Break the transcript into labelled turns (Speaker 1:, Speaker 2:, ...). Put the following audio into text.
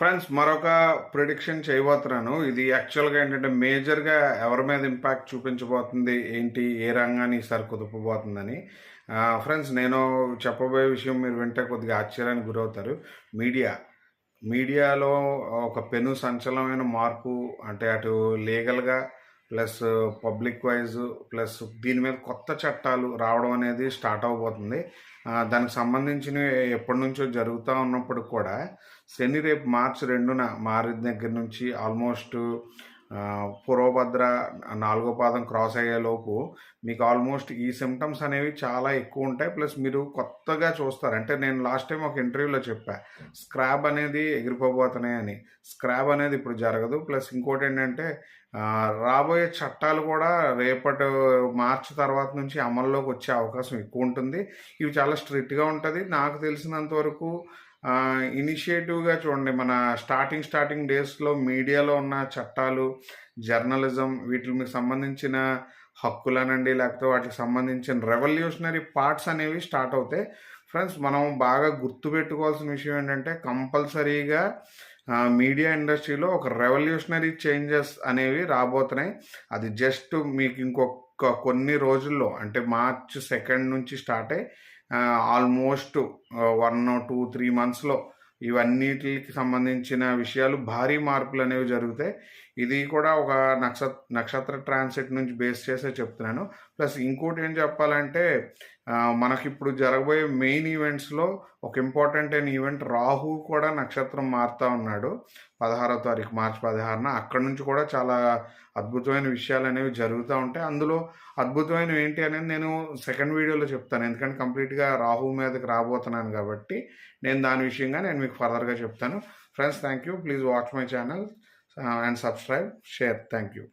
Speaker 1: Friends మరొక prediction చేయబోతున్నాను. ఇది యాక్చువల్‌గా ఏంటంటే మేజర్‌గా ఎవరి మీద ఇంపాక్ట్ చూపించబోతుంది, ఏంటి, ఏ రంగాన్ని ఈసారి కుదుపబోతుందని. ఫ్రెండ్స్ నేను చెప్పబోయే విషయం మీరు వింటే కొద్దిగా ఆశ్చర్యానికి గురవుతారు. మీడియా. మీడియాలో ఒక పెను సంచలనమైన మార్పు అంటే అటు లీగల్‌గా ప్లస్ పబ్లిక్ వైజ్ ప్లస్ దీని మీద కొత్త చట్టాలు రావడం అనేది స్టార్ట్ అవబోతుంది. దానికి సంబంధించినవి ఎప్పటినుంచో జరుగుతూ ఉన్నప్పుడు కూడా రేపు మార్చి 2న మారిన దగ్గర నుంచి ఆల్మోస్ట్ పూర్వభద్ర 4వ పాదం క్రాస్ అయ్యేలోపు మీకు ఆల్మోస్ట్ ఈ సిమ్టమ్స్ అనేవి చాలా ఎక్కువ ఉంటాయి. ప్లస్ మీరు కొత్తగా చూస్తారు. అంటే నేను లాస్ట్ టైం ఒక ఇంటర్వ్యూలో చెప్పా, స్క్రాబ్ అనేది ఎగిరిపోబోతున్నాయి అని. స్క్రాబ్ అనేది ఇప్పుడు జరగదు. ప్లస్ ఇంకోటి ఏంటంటే రాబోయే చట్టాలు కూడా రేపటి మార్చి తర్వాత నుంచి అమల్లోకి వచ్చే అవకాశం ఎక్కువ ఉంటుంది. ఇవి చాలా స్ట్రిక్ట్గా ఉంటుంది. నాకు తెలిసినంత వరకు ఇనిషియేటివ్గా చూడండి, మన స్టార్టింగ్ డేస్లో మీడియాలో ఉన్న చట్టాలు, జర్నలిజం వీటికి సంబంధించిన హక్కులనండి, లేకపోతే వాటికి సంబంధించిన రెవల్యూషనరీ పార్ట్స్ అనేవి స్టార్ట్ అవుతాయి. ఫ్రెండ్స్ మనం బాగా గుర్తుపెట్టుకోవాల్సిన విషయం ఏంటంటే కంపల్సరీగా మీడియా ఇండస్ట్రీలో ఒక రెవల్యూషనరీ చేంజెస్ అనేవి రాబోతున్నాయి. అది జస్ట్ మీకు ఇంకొక కొన్ని రోజుల్లో అంటే మార్చ్ 2 నుంచి స్టార్ట్ అయ్యి ఆల్మోస్ట్ 1 2 3 మంత్స్లో ఇవన్నిటికి సంబంధించిన విషయాలు భారీ మార్పులు అనేవి జరుగుతాయి. ఇది కూడా ఒక నక్షత్ర ట్రాన్సిట్ నుంచి బేస్ చేసే చెప్తున్నాను. ప్లస్ ఇంకోటి ఏం చెప్పాలంటే మనకిప్పుడు జరగబోయే మెయిన్ ఈవెంట్స్లో ఒక ఇంపార్టెంట్ అయిన ఈవెంట్, రాహు కూడా నక్షత్రం మారుతూ ఉన్నాడు 16వ తారీఖు మార్చి 16న. అక్కడ నుంచి కూడా చాలా అద్భుతమైన విషయాలు అనేవి జరుగుతూ ఉంటాయి. అందులో అద్భుతమైనవి ఏంటి అనేది నేను సెకండ్ వీడియోలో చెప్తాను. ఎందుకంటే కంప్లీట్గా రాహు మీదకి రాబోతున్నాను కాబట్టి నేను దాని విషయంగా నేను మీకు ఫర్దర్గా చెప్తాను. Friends thank you. Please watch my channel and subscribe, share. Thank you.